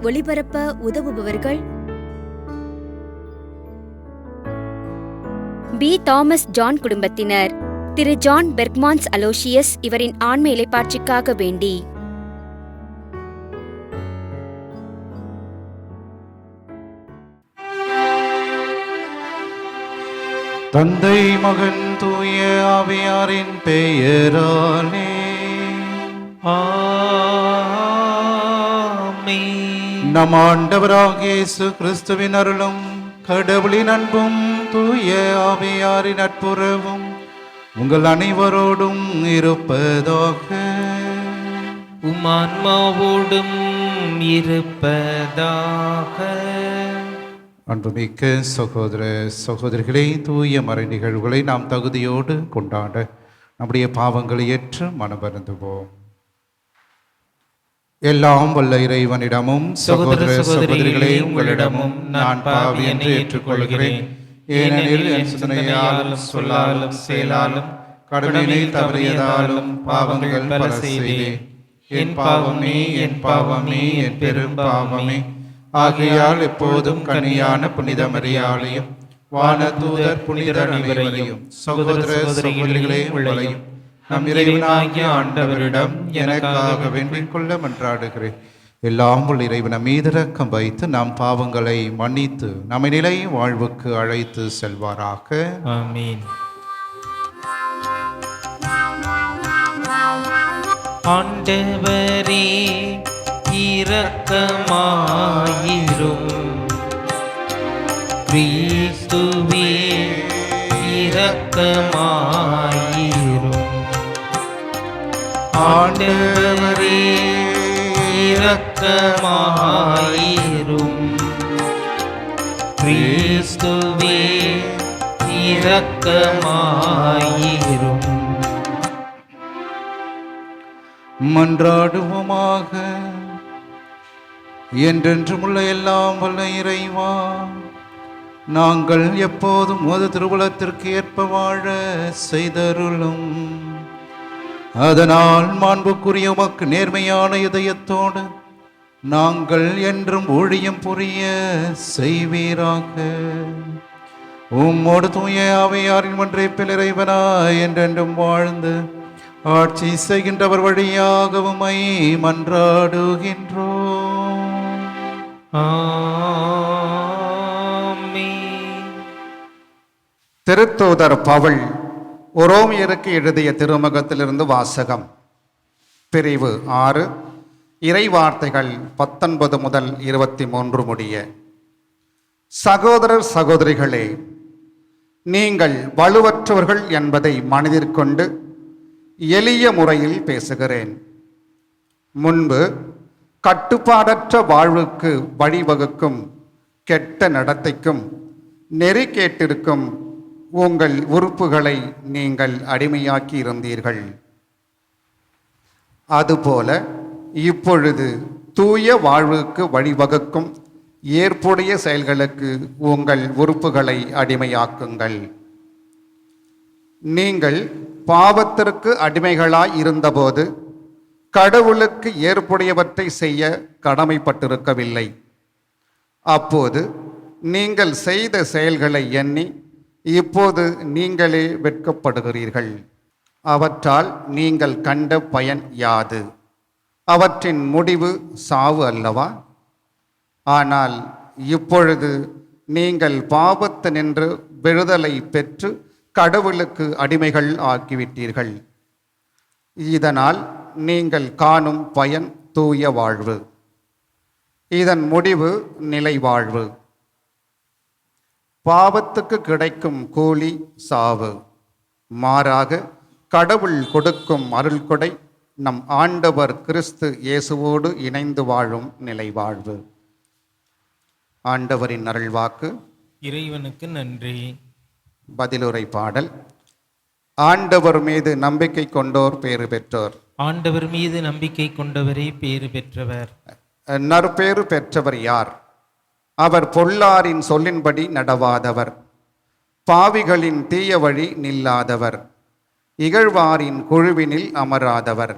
ஒளிபரப்ப உதவுபவர்கள் B. Thomas John குடும்பத்தினர். திரு John Berchmans Aloysius இவரின் ஆன்ம இளைப்பாட்சிக்காக வேண்டி. தந்தை மகன் தூய ஆவியாரின் பெயராலே ஆமென். நம் ஆண்டவராகிய இயேசு கிறிஸ்துவின் அருளும் கடவுளின் அன்பும் தூய ஆவியாரின் நட்புறவும் உங்கள் அனைவரோடும் இருப்பதாக. உம் ஆன்மாவோடும் இருப்பதாக. அன்புமிக்க சகோதர சகோதரிகளே, தூய மறை நிகழ்வுகளை நாம் தகுதியோடு கொண்டாட நம்முடைய பாவங்களை ஏற்று மனமருந்துவோம். எல்லாம் வல்ல இறைவனிடமும் சகோதர சகோதரிகளே உங்களிடமும் நான் பாவி என்று ஏற்றுக்கொள்கிறேன். ஏனெனில் என் சிந்தனையாலும் சொல்லாலும் செயலாலும் கடமையில் தவறியதாலும் பாவங்கள் பல செய்தேன். என் பாவமே என் பாவமே என் பெரும் பாவமே. ஆகையால் எப்போதும் கன்னியான புனித மரியாளையும் வானதூதர் புனிதர் அனைவரையும் சகோதர சகோதரிகளே உங்களையும் நம் இறைவனாகிய ஆண்டவரிடம் எனக்காக வேண்டிக் கொள்ள மன்றாடுகிறேன். எல்லாம் உள்ள இறைவன மீது இரக்கம் வைத்து நாம் பாவங்களை மன்னித்து நம்மை நிலை வாழ்வுக்கு அழைத்து செல்வாராக. ஆமென். ஆண்டவரே இரக்கமாயிரும். கிறிஸ்துவே இரக்கமாயிரும். ஆண்டவரே இரக்கமாயிரும். கிறிஸ்துவே இரக்கமாயிரும். மன்றாடுவோமாக. என்றென்றுமுள்ள எல்லாம் வல்ல இறைவா, நாங்கள் எப்போதும் உமது திருவுளத்திற்கு ஏற்ப வாழ செய்தருளும். அதனால் மாண்புக்குரிய உமக்கு நேர்மையான இதயத்தோடு நாங்கள் என்றும் ஊழியம் புரிய செய்வீராக. உம்மோடு தூய ஆவியாரின் ஒன்றைப்பில் இறைவனாய் என்றென்றும் வாழ்ந்து ஆட்சி செய்கின்றவர் வழியாக உம்மை மன்றாடுகின்றோம். ஆமென். திருத்தூதர் பவுல் உரோமியருக்கு எழுதிய திருமுகத்திலிருந்து வாசகம். பிரிவு 6, இறைவார்த்தைகள் 19 முதல் 23 முடிய. சகோதரர் சகோதரிகளே, நீங்கள் வலுவற்றவர்கள் என்பதை மனதிற்கொண்டு எளிய முறையில் பேசுகிறேன். முன்பு கட்டுப்பாடற்ற வாழ்வுக்கு வழிவகுக்கும் கெட்ட நடத்தைக்கும் நெறி கேட்டிருக்கும் உங்கள் உறுப்புகளை நீங்கள் அடிமையாக்கி இருந்தீர்கள். அதுபோல இப்பொழுது தூய வாழ்வுக்கு வழிவகுக்கும் ஏற்புடைய செயல்களுக்கு உங்கள் உறுப்புகளை அடிமையாக்குங்கள். நீங்கள் பாவத்திற்கு அடிமைகளாய் இருந்தபோது கடவுளுக்கு ஏற்புடையவற்றை செய்ய கடமைப்பட்டிருக்கவில்லை. அப்போது நீங்கள் செய்த செயல்களை எண்ணி இப்போது நீங்களே வெட்கப்படுகிறீர்கள். அவற்றால் நீங்கள் கண்ட பயன் யாது? அவற்றின் முடிவு சாவு அல்லவா? ஆனால் இப்பொழுது நீங்கள் பாவத்தினின்று விடுதலை பெற்று கடவுளுக்கு அடிமைகள் ஆக்கிவிட்டீர்கள். இதனால் நீங்கள் காணும் பயன் தூய வாழ்வு. இதன் முடிவு நிலை வாழ்வு. பாவத்துக்கு கிடைக்கும் கூலி சாவு. மாறாக கடவுள் கொடுக்கும் அருள்கொடை நம் ஆண்டவர் கிறிஸ்து இயேசுவோடு இணைந்து வாழும் நிலை வாழ்வு. ஆண்டவரின் அருள்வாக்கு. இறைவனுக்கு நன்றி. பதிலுரை பாடல். ஆண்டவர் மீது நம்பிக்கை கொண்டோர் பேறு பெற்றோர். ஆண்டவர் மீது நம்பிக்கை கொண்டவரே பேறு பெற்றவர். நற்பேறு பெற்றவர் யார்? அவர் பொல்லாரின் சொல்லின்படி நடவாதவர், பாவிகளின் தீய வழி நில்லாதவர், இகழ்வாரின் குழுவினில் அமராதவர்,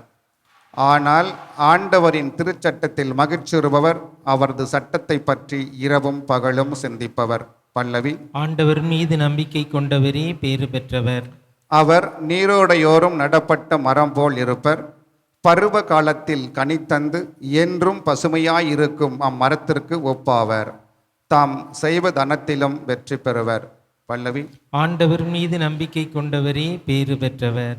ஆனால் ஆண்டவரின் திருச்சட்டத்தில் மகிழ்ச்சியுறுபவர் அவரது சட்டத்தை பற்றி இரவும் பகலும் சிந்திப்பவர். பல்லவி. ஆண்டவர் மீது நம்பிக்கை கொண்டவரே பேறு பெற்றவர். அவர் நீரோடையோரும் நடப்பட்ட மரம் போல் இருப்பர். பருவ காலத்தில் கனித்தந்து என்றும் பசுமையாயிருக்கும் அம்மரத்திற்கு ஒப்பாவர். தாம் செய்வதனத்திலும் வெற்றி பெறுவர். பல்லவி. ஆண்டவர் மீது நம்பிக்கை கொண்டவரே பேறு பெற்றவர்.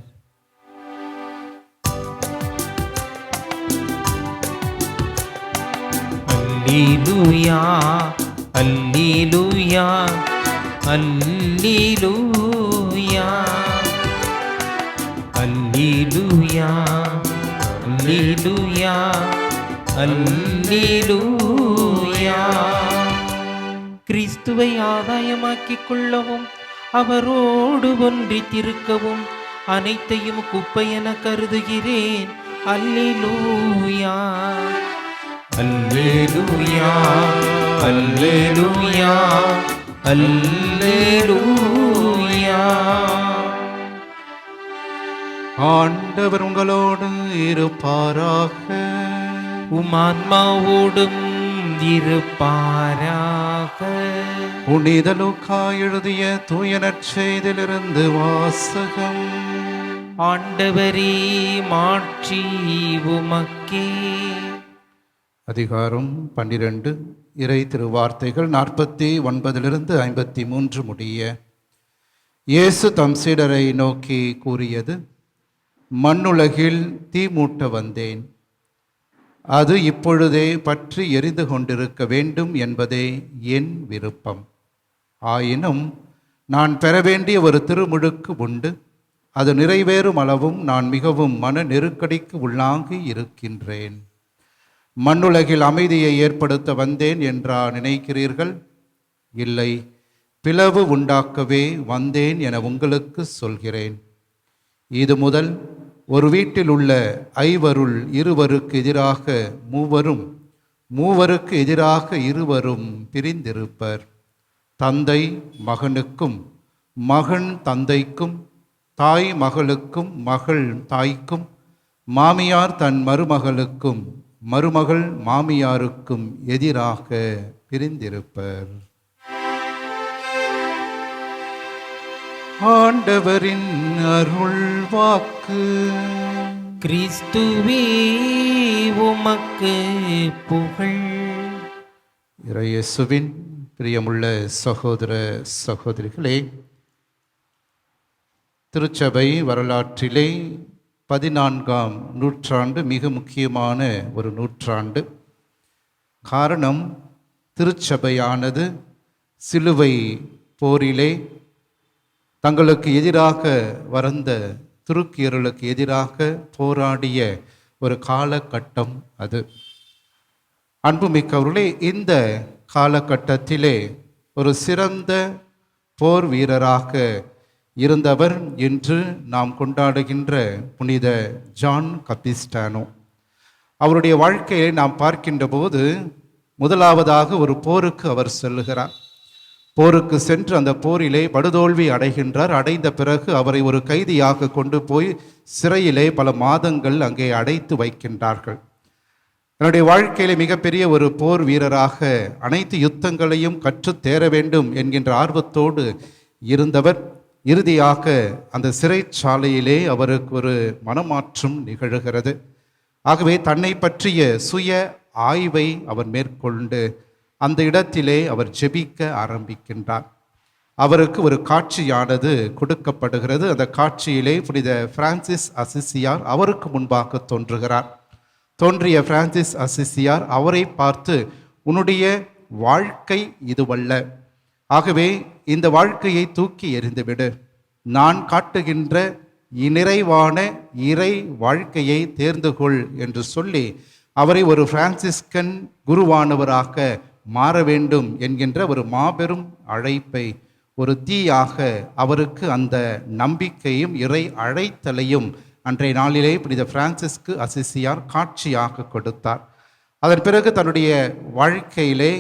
அல்லேலூயா அல்லேலூயா அல்லேலூயா அல்லேலூயா அல்லேலூயா அல்லேலூயா. கிறிஸ்துவை ஆதாயமாக்கிக் கொள்ளவும் அவரோடு ஒன்றித்திருக்கவும் அனைத்தையும் குப்பை என கருதுகிறேன். அல்லேலூயா அல்லேலூயா அல்லேலூயா அல்லேலூயா. ஆண்டவர் உங்களோடு இருப்பாராக. உமான்மாவோடும் இருப்பாராக. புனித லூக்கா எழுதிய தூய நற்செய்தியிலிருந்து வாசகம். ஆண்டவரே மாட்சி உமக்கே. அதிகாரம் 12. இறை திருவார்த்தைகள் 49 53 முடிய. இயேசு தம் சீடரை நோக்கி கூறியது: மண்ணுலகில் தீ மூட்ட வந்தேன். அது இப்பொழுதே பற்றி எரிந்து கொண்டிருக்க வேண்டும் என்பதே என் விருப்பம். ஆயினும் நான் பெற வேண்டிய ஒரு திருமுழுக்கு உண்டு. அது நிறைவேறும் அளவும் நான் மிகவும் மன நெருக்கடிக்கு உள்ளாகி இருக்கின்றேன். மண்ணுலகில் அமைதியை ஏற்படுத்த வந்தேன் என்றா நினைக்கிறீர்கள்? இல்லை, பிளவு உண்டாக்கவே வந்தேன் என உங்களுக்கு சொல்கிறேன். இது முதல் ஒரு வீட்டில் உள்ள ஐவருள் இருவருக்கு எதிராக மூவரும், மூவருக்கு எதிராக இருவரும் பிரிந்திருப்பர். தந்தை மகனுக்கும், மகன் தந்தைக்கும், தாய் மகளுக்கும், மகள் தாய்க்கும், மாமியார் தன் மருமகளுக்கும், மருமகள் மாமியாருக்கும் எதிராக பிரிந்திருப்பர். ஆண்டவரின் அருள் வாக்கு. கிறிஸ்துவே உமக்கு புகழ். இயேசுவின் பிரியமுள்ள சகோதர சகோதரிகளே, திருச்சபை வரலாற்றிலே 14ஆம் நூற்றாண்டு மிக முக்கியமான ஒரு நூற்றாண்டு. காரணம், திருச்சபையானது சிலுவை போரிலே தங்களுக்கு எதிராக வந்த துருக்கியர்களுக்கு எதிராக போராடிய ஒரு காலகட்டம் அது. அன்புமிக்கவர்களே, இந்த காலகட்டத்திலே ஒரு சிறந்த போர் வீரராக இருந்தவர் இன்று நாம் கொண்டாடுகின்ற புனித ஜான் கபிஸ்டானோ. அவருடைய வாழ்க்கையை நாம் பார்க்கின்ற போது முதலாவதாக ஒரு போருக்கு அவர் செல்லுகிறார். போருக்கு சென்று அந்த போரிலே படுதோல்வி அடைகின்றார். அடைந்த பிறகு அவரை ஒரு கைதியாக கொண்டு போய் சிறையிலே பல மாதங்கள் அங்கே அடைத்து வைக்கின்றார்கள். என்னுடைய வாழ்க்கையிலே மிகப்பெரிய ஒரு போர் வீரராக அனைத்து யுத்தங்களையும் கற்றுத் தேர வேண்டும் என்கின்ற ஆர்வத்தோடு இருந்தவர் இறுதியாக அந்த சிறைச்சாலையிலே அவருக்கு ஒரு மனமாற்றம் நிகழ்கிறது. ஆகவே தன்னை பற்றிய சுய ஆய்வை அவர் மேற்கொண்டு அந்த இடத்திலே அவர் ஜெபிக்க ஆரம்பிக்கின்றார். அவருக்கு ஒரு காட்சியானது கொடுக்கப்படுகிறது. அந்த காட்சியிலே புனித பிரான்சிஸ் அசிசியார் அவருக்கு முன்பாக தோன்றுகிறார். தோன்றிய பிரான்சிஸ் அசிசியார் அவரை பார்த்து, உன்னுடைய வாழ்க்கை இதுவல்ல, ஆகவே இந்த வாழ்க்கையை தூக்கி எறிந்துவிடு, நான் காட்டுகின்ற நிறைவான இறை வாழ்க்கையை தேர்ந்து கொள் என்று சொல்லி அவரை ஒரு பிரான்சிஸ்கன் குருவானவராக மாற வேண்டும் என்கின்ற ஒரு மாபெரும் அழைப்பை, ஒரு தீயாக அவருக்கு அந்த நம்பிக்கையும் இறை அழைத்தலையும் அன்றைய நாளிலே புனித பிரான்சிஸ்கு அசிசியார் காட்சியாக கொடுத்தார். அதன் பிறகு தன்னுடைய வாழ்க்கையிலே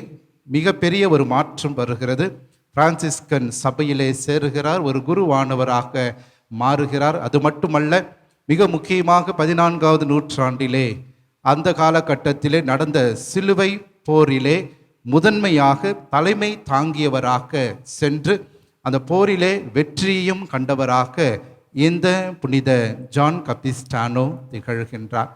மிகப்பெரிய ஒரு மாற்றம் வருகிறது. பிரான்சிஸ்கன் சபையிலே சேருகிறார், ஒரு குருவானவராக மாறுகிறார். அது மட்டுமல்ல, மிக முக்கியமாக 14வது நூற்றாண்டிலே அந்த காலகட்டத்திலே நடந்த சிலுவை போரிலே முதன்மையாக தலைமை தாங்கியவராக சென்று அந்த போரிலே வெற்றியும் கண்டவராக இந்த புனித ஜான் கபிஸ்டானோ திகழ்கின்றார்.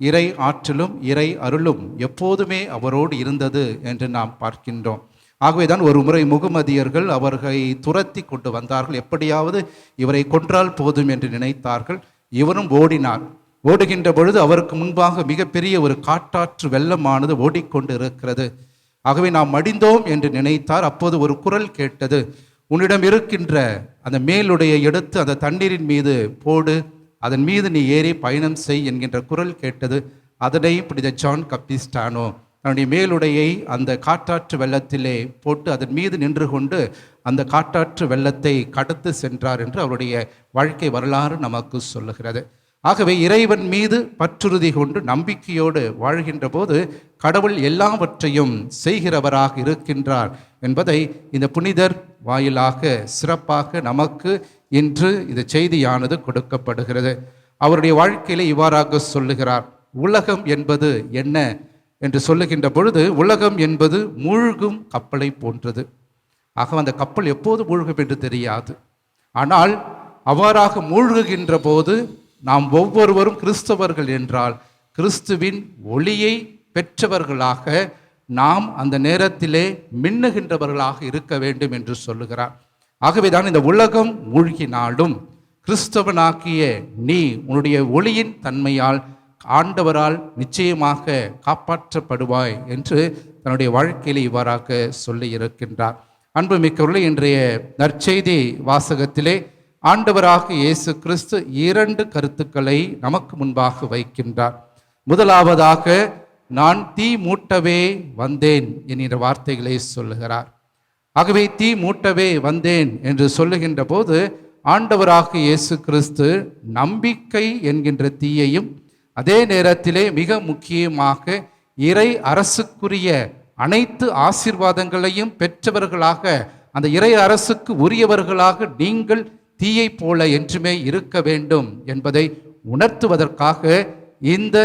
இறை ஆற்றலும் இறை அருளும் எப்போதுமே அவரோடு இருந்தது என்று நாம் பார்க்கின்றோம். ஆகவேதான் ஒரு முறை முகமதியர்கள் அவர்களை துரத்தி கொண்டு வந்தார்கள். எப்படியாவது இவரை கொன்றால் போதும் என்று நினைத்தார்கள். இவரும் ஓடினார். ஓடுகின்ற பொழுது அவருக்கு முன்பாக மிகப்பெரிய ஒரு காட்டாற்று வெள்ளமானது ஓடிக்கொண்டு இருக்கிறது. ஆகவே நாம் மடிந்தோம் என்று நினைத்தார். அப்போது ஒரு குரல் கேட்டது, உன்னிடம் இருக்கின்ற அந்த மேலுடைய எடுத்து அந்த தண்ணீரின் மீது போடு, அதன் மீது நீ ஏறி பயணம் செய் என்கின்ற குரல் கேட்டது. அதனை புனித ஜான் கபிஸ்டானோ தன்னுடைய மேலுடையை அந்த காட்டாற்று வெள்ளத்திலே போட்டு அதன் மீது நின்று கொண்டு அந்த காட்டாற்று வெள்ளத்தை கடந்து சென்றார் என்று அவருடைய வாழ்க்கை வரலாறு நமக்கு சொல்லுகிறது. ஆகவே இறைவன் மீது பற்றுறுதி கொண்டு நம்பிக்கையோடு வாழ்கின்ற போது கடவுள் எல்லாவற்றையும் செய்கிறவராக இருக்கின்றார் என்பதை இந்த புனிதர் வாயிலாக சிறப்பாக நமக்கு இன்று இந்த செய்தியானது கொடுக்கப்படுகிறது. அவருடைய வாழ்க்கையிலே இவ்வாறாக சொல்லுகிறார், உலகம் என்பது என்ன என்று சொல்லுகின்ற பொழுது, உலகம் என்பது மூழ்கும் கப்பலை போன்றது. ஆக அந்த கப்பல் எப்போது மூழ்கும் என்று தெரியாது. ஆனால் அவ்வாறாக மூழ்குகின்ற போது நாம் ஒவ்வொருவரும் கிறிஸ்தவர்கள் என்றால் கிறிஸ்துவின் ஒளியை பெற்றவர்களாக நாம் அந்த நேரத்திலே மின்னுகின்றவர்களாக இருக்க வேண்டும் என்று சொல்லுகிறார். ஆகவேதான் இந்த உலகம் மூழ்கினாலும் கிறிஸ்தவனாக்கிய நீ உன்னுடைய ஒளியின் தன்மையால் ஆண்டவரால் நிச்சயமாக காப்பாற்றப்படுவாய் என்று தன்னுடைய வாழ்க்கையில் இவ்வாறாக சொல்லி இருக்கின்றார். அன்புமிக்கவர்களே, இன்றைய நற்செய்தி வாசகத்திலே ஆண்டவராக இயேசு கிறிஸ்து 2 கருத்துக்களை நமக்கு முன்பாக வைக்கின்றார். முதலாவதாக, நான் தீ மூட்டவே வந்தேன் என்கிற வார்த்தைகளை சொல்லுகிறார். ஆகவே தீ மூட்டவே வந்தேன் என்று சொல்லுகின்ற போது ஆண்டவராக இயேசு கிறிஸ்து நம்பிக்கை என்கின்ற தீயையும் அதே நேரத்திலே மிக முக்கியமாக இறை அரசுக்குரிய அனைத்து ஆசீர்வாதங்களையும் பெற்றவர்களாக, அந்த இறை அரசுக்கு உரியவர்களாக நீங்கள் தீயை போல என்றுமே இருக்க வேண்டும் என்பதை உணர்த்துவதற்காக இந்த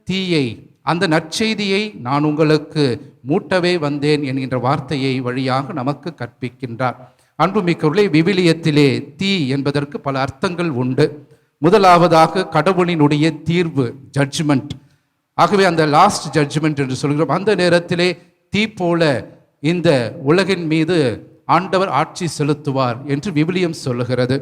தீயை, அந்த நற்செய்தியை நான் உங்களுக்கு மூட்டவே வந்தேன் என்கின்ற வார்த்தையை வழியாக நமக்கு கற்பிக்கின்றார். அன்புமிக்கவர்களே, விவிலியத்திலே தீ என்பதற்கு பல அர்த்தங்கள் உண்டு. முதலாவதாக கடவுளினுடைய தீர்வு, ஜட்ஜ்மெண்ட். ஆகவே அந்த லாஸ்ட் ஜட்ஜ்மெண்ட் என்று சொல்கிறோம். அந்த நேரத்திலே தீ போல இந்த உலகின் மீது ஆண்டவர் ஆட்சி செலுத்துவார் என்று விவிலியம் சொல்லுகிறது.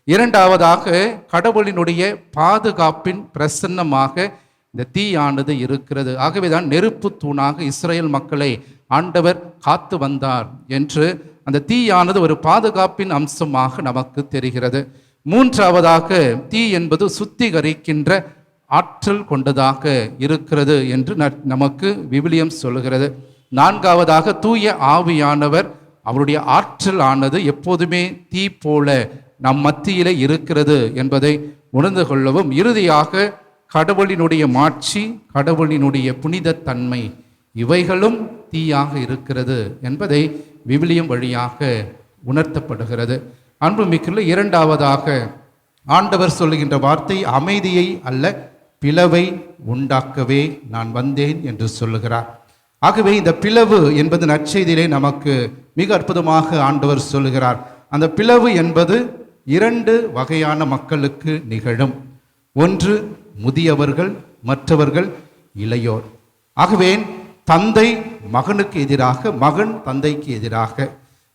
இரண்டாவதாக, கடவுளினுடைய பாதுகாப்பின் பிரசன்னமாக இந்த தீயானது இருக்கிறது. ஆகவேதான் நெருப்பு தூணாக இஸ்ரேல் மக்களை ஆண்டவர் காத்து வந்தார் என்று அந்த தீயானது ஒரு பாதுகாப்பின் அம்சமாக நமக்கு தெரிகிறது. மூன்றாவதாக, தீ என்பது சுத்திகரிக்கின்ற ஆற்றல் கொண்டதாக இருக்கிறது என்று நமக்கு விவிலியம் சொல்லுகிறது. நான்காவதாக, தூய ஆவியானவர் அவருடைய ஆற்றல் ஆனது எப்போதுமே தீ போல நம் மத்தியிலே இருக்கிறது என்பதை உணர்ந்து கொள்ளவும், இறுதியாக கடவுளினுடைய மாட்சி, கடவுளினுடைய புனிதத்தன்மை, இவைகளும் தீயாக இருக்கிறது என்பதை விவிலியம் வழியாக உணர்த்தப்படுகிறது. அன்புமிக்கவர்களே, இரண்டாவதாக ஆண்டவர் சொல்லுகின்ற வார்த்தை அமைதியை அல்ல பிளவை உண்டாக்கவே நான் வந்தேன் என்று சொல்லுகிறார். ஆகவே இந்த பிளவு என்பது நற்செய்தியிலே நமக்கு மிக அற்புதமாக ஆண்டவர் சொல்லுகிறார். அந்த பிளவு என்பது 2 வகையான மக்களுக்கு நிகழும். ஒன்று முதியவர்கள், மற்றவர்கள் இளையோர். ஆகவே தந்தை மகனுக்கு எதிராக, மகன் தந்தைக்கு எதிராக,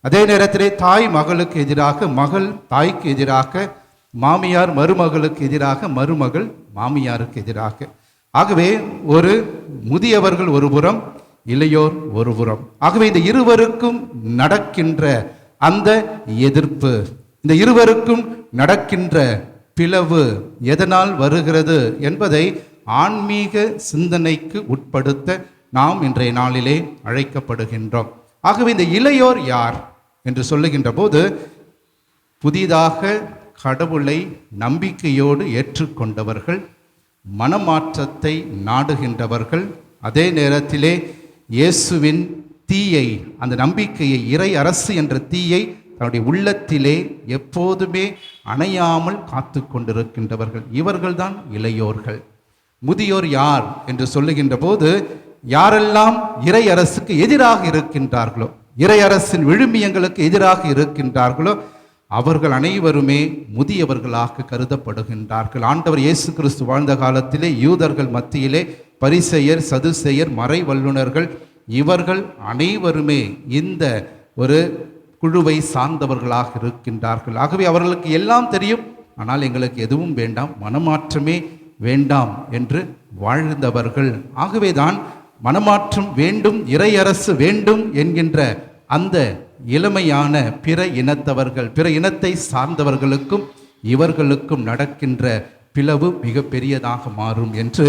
அதே நேரத்திலே தாய் மகளுக்கு எதிராக, மகள் தாய்க்கு எதிராக, மாமியார் மருமகளுக்கு எதிராக, மருமகள் மாமியாருக்கு எதிராக. ஆகவே ஒரு முதியவர்கள் ஒரு புறம், இளையோர் ஒரு புறம். ஆகவே இந்த இருவருக்கும் நடக்கின்ற அந்த எதிர்ப்பு, இந்த இருவருக்கும் நடக்கின்ற பிளவு எதனால் வருகிறது என்பதை ஆன்மீக சிந்தனைக்கு உட்படுத்த நாம் இன்றைய நாளிலே அழைக்கப்படுகின்றோம். ஆகவே இந்த இளையோர் யார் என்று சொல்லுகின்ற போது, புதிதாக கடவுளை நம்பிக்கையோடு ஏற்றுக்கொண்டவர்கள், மனமாற்றத்தை நாடுகின்றவர்கள், அதே நேரத்திலே இயேசுவின் தீயை, அந்த நம்பிக்கையை, இறை அரசு என்ற தீயை தன்னுடைய உள்ளத்திலே எப்போதுமே அணையாமல் காத்து கொண்டிருக்கின்றவர்கள் இவர்கள்தான் இளையோர்கள். முதியோர் யார் என்று சொல்லுகின்ற போது, யாரெல்லாம் இறை அரசுக்கு எதிராக இருக்கின்றார்களோ, இறை அரசின் விழுமியங்களுக்கு எதிராக இருக்கின்றார்களோ, அவர்கள் அனைவருமே முதியவர்களாக கருதப்படுகின்றார்கள். ஆண்டவர் இயேசு கிறிஸ்து வாழ்ந்த காலத்திலே யூதர்கள் மத்தியிலே பரிசேயர், சதுசேயர், மறை வல்லுனர்கள் இவர்கள் அனைவருமே இந்த ஒரு குழுவை சார்ந்தவர்களாக இருக்கின்றார்கள். ஆகவே அவர்களுக்கு எல்லாம் தெரியும், ஆனால் எங்களுக்கு எதுவும் வேண்டாம், மனமாற்றமே வேண்டாம் என்று வாழ்ந்தவர்கள். ஆகவேதான் மனமாற்றம் வேண்டும், இறையரசு வேண்டும் என்கின்ற அந்த இளமையான பிற இனத்தவர்கள், பிற இனத்தை சார்ந்தவர்களுக்கும் இவர்களுக்கும் நடக்கின்ற பிளவு மிக பெரியதாக மாறும் என்று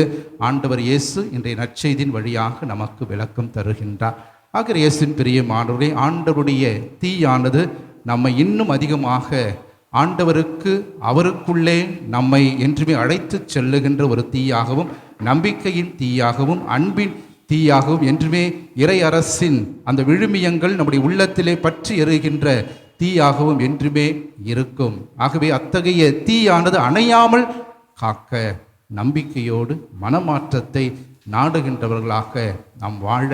ஆண்டவர் இயேசு இன்றைய நற்செய்தியின் வழியாக நமக்கு விளக்கம் தருகின்றார். ஆகிற இயேசுவின் பிரியமானவரே, ஆண்டவருடைய தீயானது நம்மை இன்னும் அதிகமாக ஆண்டவருக்கு, அவருக்குள்ளே நம்மை என்றுமே அழைத்து செல்லுகின்ற ஒரு தீயாகவும், நம்பிக்கையின் தீயாகவும், அன்பின் தீயாகவும், என்றுமே இறை அரசின் அந்த விழுமியங்கள் நம்முடைய உள்ளத்திலே பற்றி எறுகின்ற தீயாகவும் என்றுமே இருக்கும். ஆகவே அத்தகைய தீயானது அணையாமல் காக்க நம்பிக்கையோடு மனமாற்றத்தை நாடுகின்றவர்களாக நாம் வாழ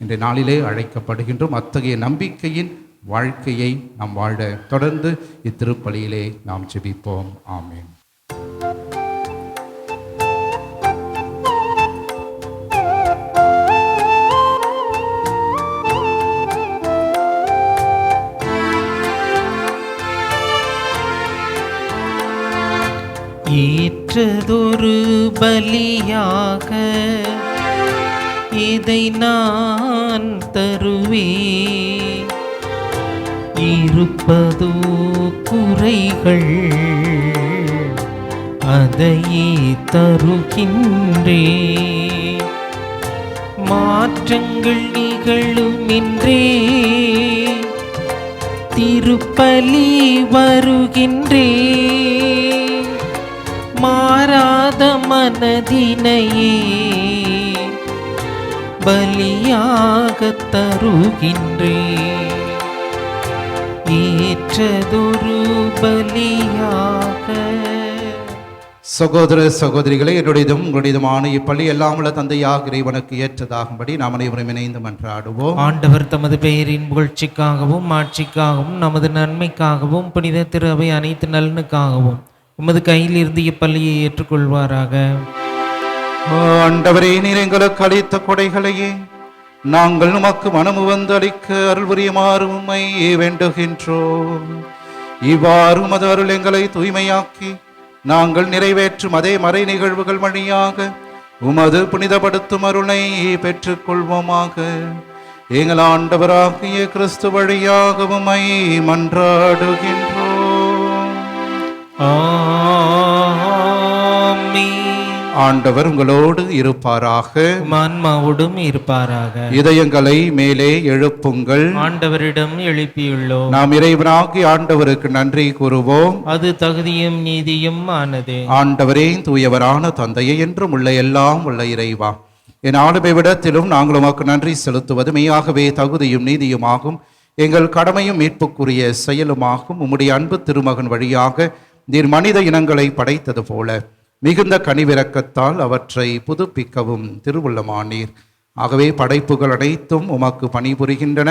இன்றைய நாளிலே அழைக்கப்படுகின்றோம். அத்தகைய நம்பிக்கையின் வாழ்க்கையை நாம் வாழ தொடர்ந்து இத்திருப்பலியிலே நாம் ஜெபிப்போம். ஆமென். ஏற்றதொரு பலியாக இதை நான் தருவேன், இருப்பதோ குறைகள் அதையே தருகின்றேன். மாற்றங்கள் நிகழுமின்றே திருப்பலி வருகின்றேன். மாறாத மனதினையே பலியாக தருகின்றேன், ஏற்றதொரு பலியாக. சகோதர சகோதரிகளே, என்னுடையதும் உங்களுடையதுமான இப்பள்ளி எல்லாம் உள்ள தந்தையாக இறைவனுக்கு ஏற்றதாகும்படி நாம் அனைவரும் இணைந்து மன்றாடுவோம். ஆண்டவர் தமது பெயரின் புகழ்ச்சிக்காகவும் ஆட்சிக்காகவும் நமது நன்மைக்காகவும் புனித திரு அவை அனைத்து நலனுக்காகவும் உமது கையில் இருந்து இப்பள்ளியை ஏற்றுக்கொள்வாராக. ஆண்டவரே, நீர் எங்களுக்கு அளித்த கொடைகளையே நாங்கள் உமக்கு மனமு வந்து அளிக்க அருள் புரியுமாறு உம்மை வேண்டுகின்றோம். இவ்வாறு உமது அருள் எங்களை தூய்மையாக்கி நாங்கள் நிறைவேற்றும் அதே மறை நிகழ்வுகள் வழியாக உமது புனிதப்படுத்தும் அருளை பெற்றுக் கொள்வோமாக. எங்கள் ஆண்டவராகிய கிறிஸ்து வழியாக உம்மை மன்றாடுகின்றோம். ஆண்டவர் உங்களோடு இருப்பாராக, ஆன்மாவோடும் இருப்பாராக. இதயங்களை மேலே எழுப்புங்கள். ஆண்டவரிடம் எழுப்பியுள்ளோம். நாம் இறைவனாகி ஆண்டவருக்கு நன்றி கூறுவோம். அது தகுதியும் நீதியும் ஆனது. ஆண்டவரே, தூயவரான தந்தையை என்றும் உள்ள எல்லாம் உள்ள இறைவா, என் ஆளுமை விடத்திலும் நாங்கள் உமக்கு நன்றி செலுத்துவது மெய்யாகவே தகுதியும் நீதியுமாகும், எங்கள் கடமையும் மீட்புக்குரிய செயலுமாகும். உம்முடைய அன்பு திருமகன் வழியாக நீர் மனித இனங்களை படைத்தது போல மிகுந்த கனிவிரக்கத்தால் அவற்றை புதுப்பிக்கவும் திருவுள்ளமானீர். ஆகவே படைப்புகள் அனைத்தும் உமக்கு பணிபுரிகின்றன,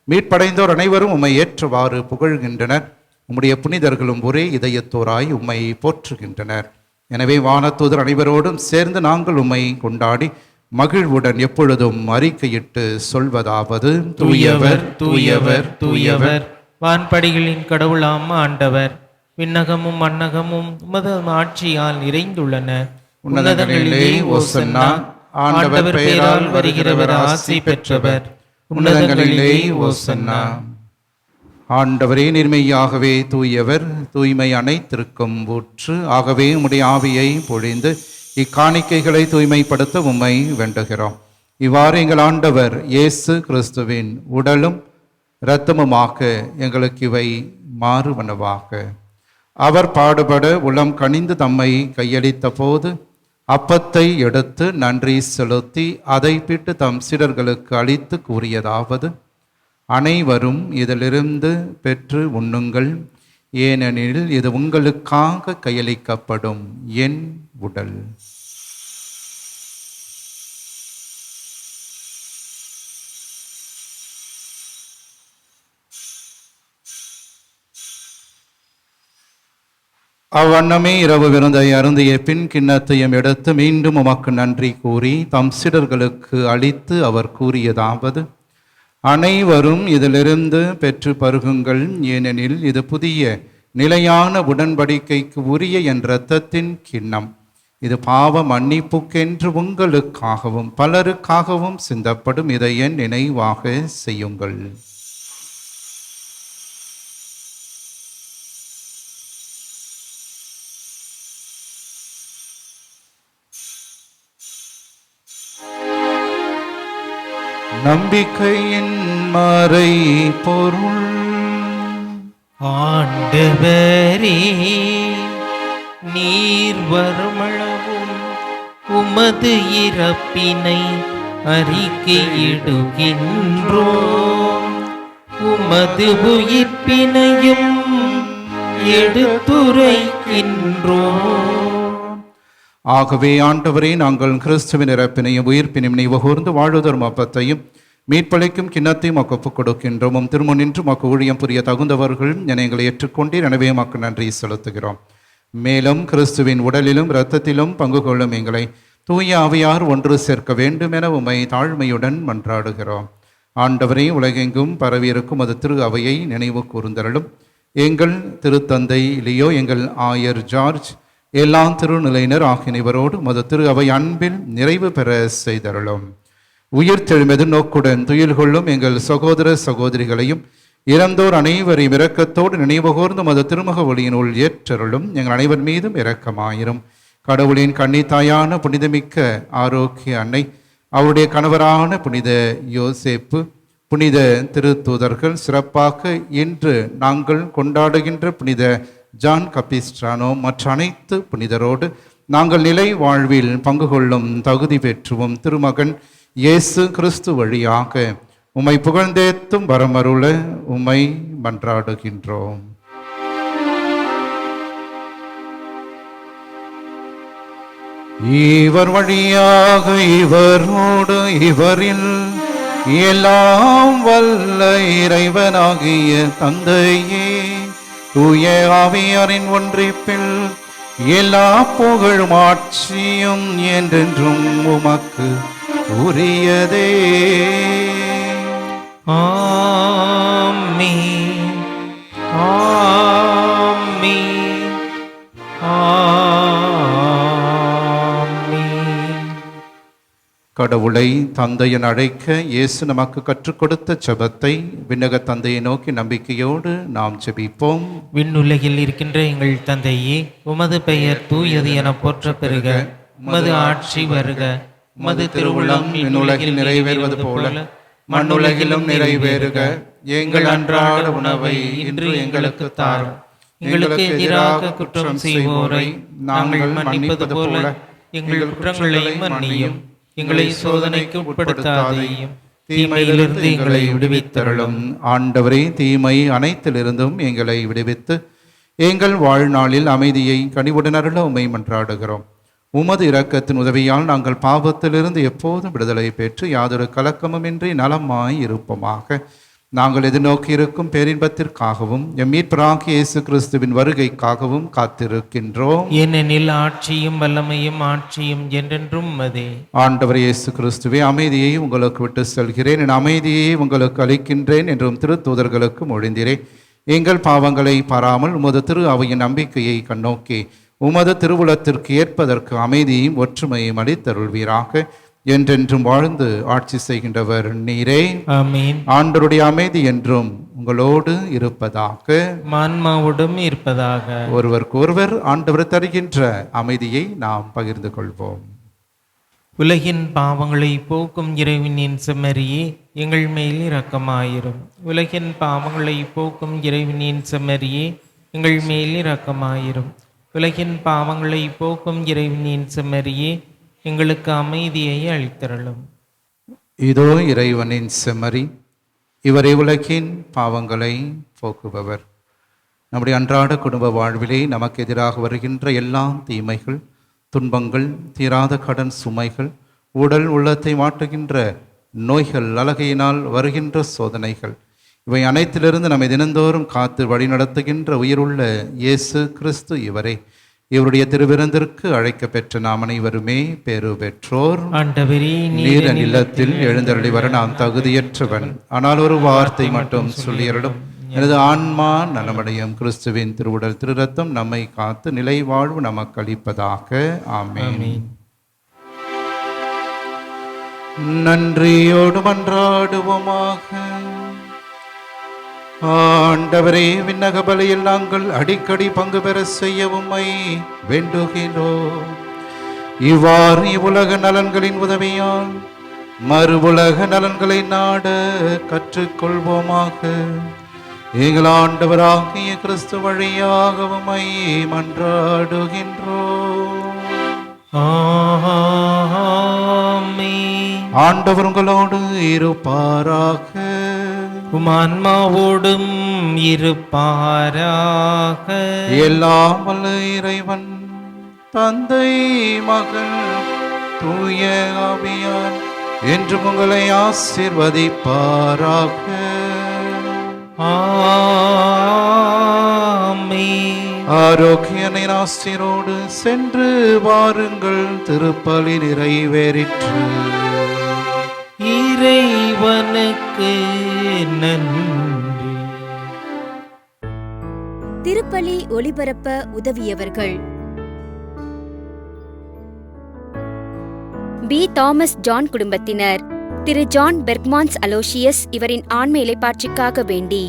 மீட்படைந்தோர் அனைவரும் உம்மை ஏற்றவாறு புகழ்கின்றனர். உம்முடைய புனிதர்களும் ஒரே இதயத்தோராய் உம்மை போற்றுகின்றனர். எனவே வானதூதர் அனைவரோடும் சேர்ந்து நாங்கள் உம்மை கொண்டாடி மகிழ்வுடன் எப்பொழுதும் அறிக்கையிட்டு சொல்வதாவது: தூயவர் தூயவர் தூயவர், வான்படிகளின் கடவுளாம் ஆண்டவர். விண்ணகமும் மண்ணகமும் உமது ஆட்சியால் நிறைந்துள்ளன. உன்னதங்களிலே ஓசன்னா. ஆண்டவர் பெயரால் வருகிறவர் ஆசி பெற்றவர். உன்னதங்களிலே ஓசன்னா. ஆண்டவரே, நிர்மையாகவே தூயவர், தூய்மை அனைத்திற்கும் ஊற்று. ஆகவே உம்முடைய ஆவியை பொழிந்து இக்காணிக்கைகளை தூய்மைப்படுத்த உம்மை வேண்டுகிறோம். இவ்வாறு எங்கள் ஆண்டவர் இயேசு கிறிஸ்துவின் உடலும் இரத்தமுமாக எங்களுக்கு இவை மாறுவனவாக. அவர் பாடுபட உளம் கனிந்து தம்மை கையளித்த போது அப்பத்தை எடுத்து நன்றி செலுத்தி அதை பிட்டு தம் சீடர்களுக்கு அளித்து கூறியதாவது: அனைவரும் இதிலிருந்து பெற்று உண்ணுங்கள், ஏனெனில் இது உங்களுக்காக கையளிக்கப்படும் என் உடல். அவ்வண்ணமே இரவு விருந்தை அருந்திய பின் கிண்ணத்தையும் எடுத்து மீண்டும் உமக்கு நன்றி கூறி தம் சீடர்களுக்கு அளித்து அவர் கூறியதாவது: அனைவரும் இதிலிருந்து பெற்று பருகுங்கள், ஏனெனில் இது புதிய நிலையான உடன்படிக்கைக்கு உரிய என் இரத்தத்தின் கிண்ணம். இது பாவ மன்னிப்புக்கென்று உங்களுக்காகவும் பலருக்காகவும் சிந்தப்படும். இதை என் நினைவாக செய்யுங்கள். நம்பிக்கையின் மறை பொருள். ஆண்டவரே, நீர் வருமளவும் உமது இறப்பினை அறிக்கையிடுகின்றோம், உமது உயிர்ப்பினையும் எடுத்துரைக்கின்றோம். ஆகவே ஆண்டவரே, நாங்கள் கிறிஸ்துவின் இறப்பினையும் உயிர்ப்பினையும் நினைவுகூர்ந்து வாழ்வதரும் அப்பத்தையும் மீட்பளிக்கும் கிண்ணத்தையும் ஒப்புக் கொடுக்கின்றோம். திருமுன்னின்று மக்கு ஊழியம் புரிய தகுந்தவர்கள் என எங்களை ஏற்றுக்கொண்டீர். எனவே மக்கு நன்றி செலுத்துகிறோம். மேலும் கிறிஸ்துவின் உடலிலும் இரத்தத்திலும் பங்கு கொள்ளும் எங்களை தூய ஆவியார் ஒன்று சேர்க்க வேண்டும் என உம்மை தாழ்மையுடன் மன்றாடுகிறோம். ஆண்டவரே, உலகெங்கும் பரவியிருக்கும் அது திரு அவையை நினைவு கூர்ந்தருளும். எங்கள் திருத்தந்தை லியோ, எங்கள் ஆயர் ஜார்ஜ், எல்லா திருநிலையினர் ஆகியவரோடு மது திரு அவை அன்பில் நிறைவு பெற செய்தருளும். உயிர் தெழுமெது நோக்குடன் துயில் கொள்ளும் எங்கள் சகோதர சகோதரிகளையும் இறந்தோர் அனைவரையும் இரக்கத்தோடு நினைவுகூர்ந்து மது திருமுக ஒளியினுள் ஏற்றருளும். எங்கள் அனைவர் மீதும் இரக்கமாயிரும். கடவுளின் கன்னித்தாயான புனிதமிக்க ஆரோக்கிய அன்னை, அவருடைய கணவரான புனித யோசேப்பு, புனித திருத்தூதர்கள், சிறப்பாக இன்று நாங்கள் கொண்டாடுகின்ற புனித ஜான் கபிஸ்ட்ரானோ மற்ற அனைத்து புனிதரோடு நாங்கள் நிலை வாழ்வில் பங்கு கொள்ளும் தகுதி பெற்றுவோம். திருமகன் இயேசு கிறிஸ்து வழியாக உம்மை புகழ்ந்தேத்தும் வரமருள உம்மை மன்றாடுகின்றோம். இவர் வழியாக இவரோடு இவரில் எல்லாம் வல்ல இறைவனாகிய தந்தையே, தூய ஆவியாரின் ஒன்றிப்பில் எல்லா புகழும் ஆட்சியும் என்றென்றும் உமக்கு உரியதே. ஆமென், ஆமென், ஆமென். கடவுளை தந்தையன் அழைக்க இயேசு நமக்கு கற்றுக் கொடுத்த ஜெபத்தை விண்ணக தந்தையை நோக்கி நம்பிக்கையோடு நாம் ஜெபிப்போம். விண்ணுலகில் இருக்கின்ற எங்கள் தந்தையே, உமது பெயர் தூயது என போற்ற பெறுக. உமது ஆட்சி வருக. உமது திருவுளம் விண்ணுலகில் நிறைவேறுவது போல மண்ணுலகிலும் நிறைவேறுக. எங்கள் அன்றாட உணவை இன்று எங்களுக்கு தாரும். எங்களுக்கு எதிராக குற்றம் செய்வோரை நாங்கள் மன்னிப்பது போல எங்கள் குற்றங்களை மன்னியும். எங்களை சோதனைக்கு உட்படுத்தாதேயும், தீமையிலிருந்து எங்களை விடுவித்தருளும். ஆண்டவரே, தீமை அனைத்திலிருந்தும் எங்களை விடுவித்து எங்கள் வாழ்நாளில் அமைதியை கனிவுடன் அருள உம்மை மன்றாடுகிறோம். உமது இரக்கத்தின் உதவியால் நாங்கள் பாவத்திலிருந்து எப்போதும் விடுதலை பெற்று யாதொரு கலக்கமுமின்றி நலமாய் இருப்போமாக. நாங்கள் எதிர்நோக்கி இருக்கும் பேரின்பத்திற்காகவும் எம் மீட்பராகிய இயேசு கிறிஸ்துவின் வருகைக்காகவும் காத்திருக்கின்றோம். ஏனெனில் ஆட்சியும் வல்லமையும் ஆட்சியும் என்றென்றும் உமதே. ஆண்டவர் இயேசு கிறிஸ்துவே, அமைதியை உங்களுக்கு விட்டு செல்கிறேன், என் அமைதியை உங்களுக்கு அளிக்கின்றேன் என்றும் திருத்தூதர்களுக்கு மொழிந்தீரேன். எங்கள் பாவங்களை பாராமல் உமது திரு அவையின் நம்பிக்கையை கண்ணோக்கி உமது திருவுளத்திற்கு ஏற்பதற்கு அமைதியும் ஒற்றுமையும் அளித்தருள்வீராக. என்றென்றும் வாழ்ந்து ஆட்சி செய்கின்றவர் நீரே. ஆமென். ஆண்டவருடைய அமைதி என்றும் உங்களோடு இருப்பதாக, ஆன்மாவோடும் இருப்பதாக. ஒருவருக்கொருவர் ஆண்டவர் தருகின்ற அமைதியை நாம் பகிர்ந்து கொள்வோம். உலகின் பாவங்களை போக்கும் இறைவனின் செம்மறியே, எங்கள் மேல் இரக்கமாயிரும். உலகின் பாவங்களை போக்கும் இறைவனின் செம்மறியே, எங்கள் மேல் இரக்கமாயிரும். உலகின் பாவங்களை போக்கும் இறைவனின் செம்மறியே, எங்களுக்கு அமைதியை அளித்தருளும். இதோ இறைவனின் செம்மறி, இவரே உலகின் பாவங்களை போக்குபவர். நம்முடைய அன்றாட குடும்ப வாழ்விலே நமக்கு எதிராக வருகின்ற எல்லா தீமைகள், துன்பங்கள், தீராத கடன் சுமைகள், உடல் உள்ளத்தை மாட்டுகின்ற நோய்கள், அலகையினால் வருகின்ற சோதனைகள், இவை அனைத்திலிருந்து நம்மை தினந்தோறும் காத்து வழிநடத்துகின்ற உயிருள்ள இயேசு கிறிஸ்து இவரே. இவருடைய திருவிருந்திற்கு அழைக்க பெற்ற நாம் அனைவருமே பேறு பெற்றோர். நீர் என் இல்லத்தில் எழுந்தருளி வர நான் தகுதியற்றவன், ஆனால் ஒரு வார்த்தை மட்டும் சொல்லியருடும், எனது ஆன்மா நலமடையும். கிறிஸ்துவின் திருவுடல் திரு ரத்தம் நம்மை காத்து நிலை வாழ்வு நமக்கு அளிப்பதாக. ஆமென். நன்றியோடு மன்றாடுவோமாக. ஆண்டவரே, விண்ணக பலியில் நாங்கள் அடிக்கடி பங்கு பெற செய்ய உம்மை வேண்டுகிறோம். இவ்வாறு இவ்வுலக நலன்களின் உதவியால் மறு உலக நலன்களை நாட கற்றுக்கொள்வோமாக. எங்கள் ஆண்டவராகிய கிறிஸ்து வழியாக உம்மை மன்றாடுகின்றோம். ஆண்டவர் உங்களோடு இருப்பாராக. உம் ஆன்மாவோடும் இருப்பாராக. எல்லாம் வல்ல இறைவன் தந்தை, மகன், தூய ஆவியார் என்றும் உங்களை ஆசீர்வதிப்பாராக. ஆரோக்கியனை ஆசிரோடு சென்று வாருங்கள். திருப்பலி நிறைவேறிற்று. இறைவனுக்கு நன்றி. திருப்பலி ஒளிபரப்ப உதவியவர்கள்: பி. தாமஸ் ஜான் குடும்பத்தினர். திரு ஜான் பெர்க்மான்ஸ் அலோஷியஸ் இவரின் ஆன்ம இளைப்பாட்சிக்காக வேண்டி